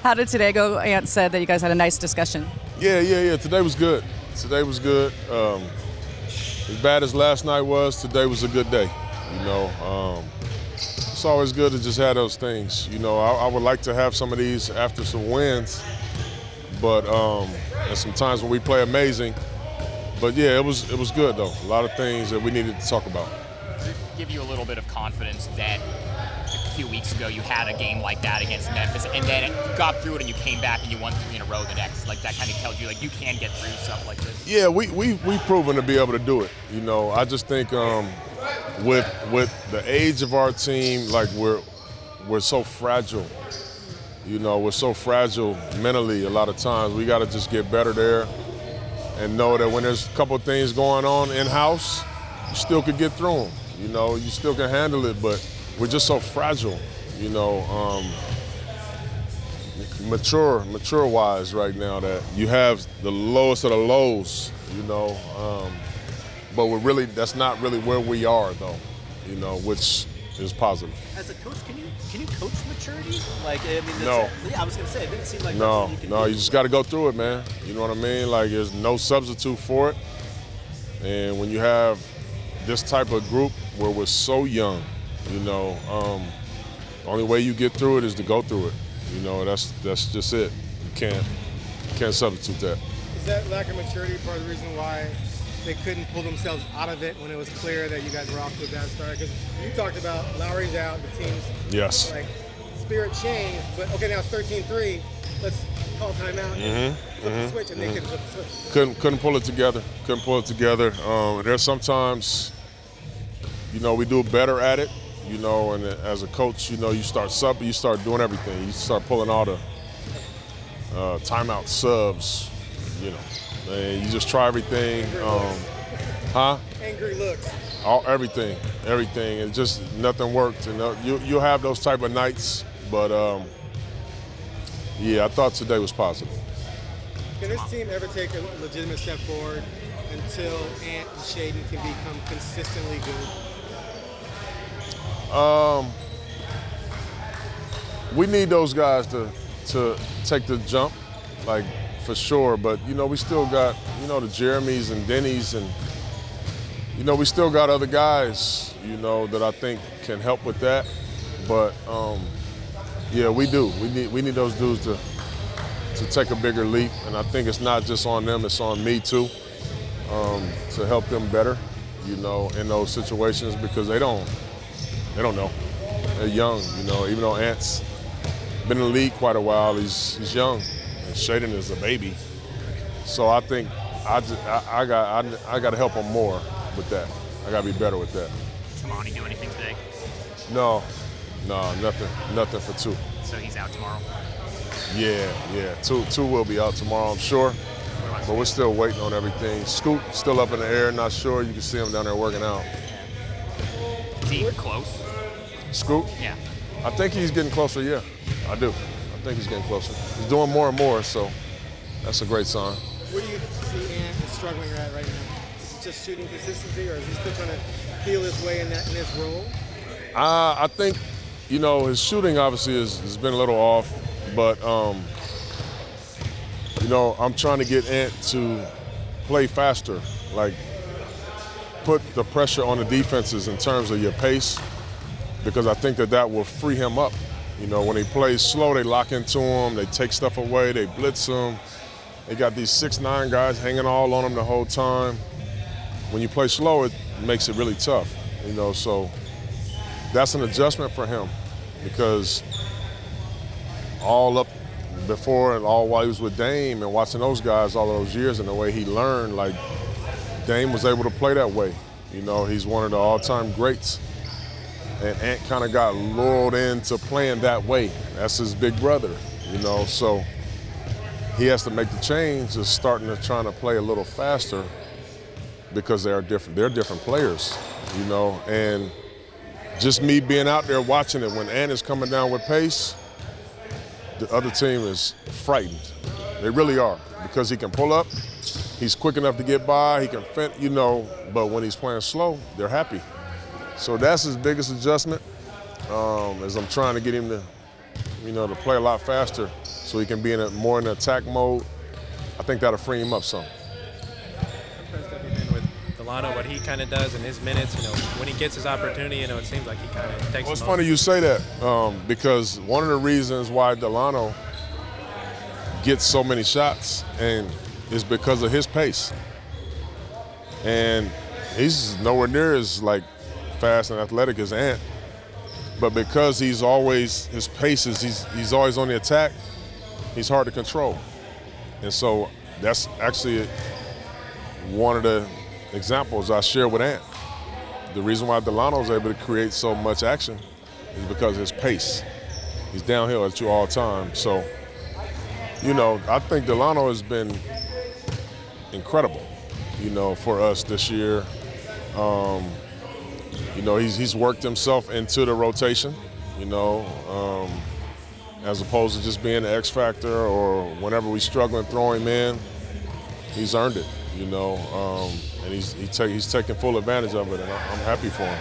How did today go? Ant said that you guys had a nice discussion. Yeah. Today was good. As bad as last night was, today was a good day. It's always good to just have those things. I would like to have some of these after some wins, but there's some times when we play amazing. But yeah, it was good though. A lot of things that we needed to talk about. Does it give you a little bit of confidence that a few weeks ago you had a game like that against Memphis, and then you got through it and you came back and you won 3 in a row the next? Like that kind of tells you like you can get through stuff like this. Yeah, we've proven to be able to do it. I just think with the age of our team, like we're so fragile. We're so fragile mentally. A lot of times we got to just get better there, and know that when there's a couple of things going on in-house, you still could get through them. You still can handle it, but we're just so fragile. Mature-wise right now, that you have the lowest of the lows. But that's not really where we are though. Which is positive. As a coach, can you coach maturity? No. I was gonna say it didn't seem like no. That's you You just got to go through it, man. You know what I mean? Like there's no substitute for it. And when you have this type of group where we're so young, the only way you get through it is to go through it. That's just it. You can't substitute that. Is that lack of maturity part of the reason why they couldn't pull themselves out of it when it was clear that you guys were off to a bad start? Because you talked about Lowry's out, the team's spirit changed, but okay, now it's 13-3. Let's call timeout. Flip the switch, and they couldn't flip the switch. Couldn't pull it together. There's sometimes, we do better at it. And as a coach, you start subbing, you start doing everything. You start pulling all the timeout subs, and you just try everything. Angry looks. Everything, and just nothing worked. And you'll have those type of nights, but I thought today was positive. Can this team ever take a legitimate step forward until Ant and Shaden can become consistently good? We need those guys to take the jump, like for sure. But we still got the Jeremys and Denny's, and we still got other guys that I think can help with that. But we do. We need those dudes to take a bigger leap, and I think it's not just on them; it's on me too, to help them better, in those situations, because they don't know. They're young, even though Ant's been in the league quite a while, he's young, and Shaden is a baby. So I think I got to help him more with that. I got to be better with that. Tamani do anything today? No, nothing for 2. So he's out tomorrow? Yeah. Two will be out tomorrow, I'm sure. But we're still waiting on everything. Scoot still up in the air, not sure. You can see him down there working out. Is he close? Scoot? Yeah. I think he's getting closer, yeah. I do. I think he's getting closer. He's doing more and more, so that's a great sign. Where do you see Ant struggling at right now? Is it just shooting consistency, or is he still trying to feel his way in his role? I think, his shooting obviously has been a little off, but, I'm trying to get Ant to play faster, like put the pressure on the defenses in terms of your pace, because I think that will free him up. When he plays slow, they lock into him, they take stuff away, they blitz him. They got these 6'9" guys hanging all on him the whole time. When you play slow, it makes it really tough, so that's an adjustment for him, because all up before and all while he was with Dame and watching those guys all those years and the way he learned, like Dame was able to play that way. He's one of the all-time greats. And Ant kind of got lured into playing that way. That's his big brother, so he has to make the change of starting to trying to play a little faster, because they're different. They're different players, and just me being out there watching it, when Ant is coming down with pace, the other team is frightened. They really are, because he can pull up, he's quick enough to get by, he can fend, but when he's playing slow, they're happy. So that's his biggest adjustment, as I'm trying to get him to to play a lot faster so he can be more in attack mode. I think that'll free him up some. How impressed have you been with Delano, what he kind of does in his minutes? When he gets his opportunity, it seems like he kind of takes. Well, it's funny you say that because one of the reasons why Delano gets so many shots and is because of his pace. And he's nowhere near as fast and athletic as Ant. But because his pace is he's always on the attack, he's hard to control. And so that's actually one of the examples I share with Ant. The reason why Delano's able to create so much action is because of his pace. He's downhill at you all the time. So, I think Delano has been incredible, for us this year. He's worked himself into the rotation, as opposed to just being an X factor or whenever we struggle and throw him in, he's earned it, and he's taking full advantage of it, and I'm happy for him.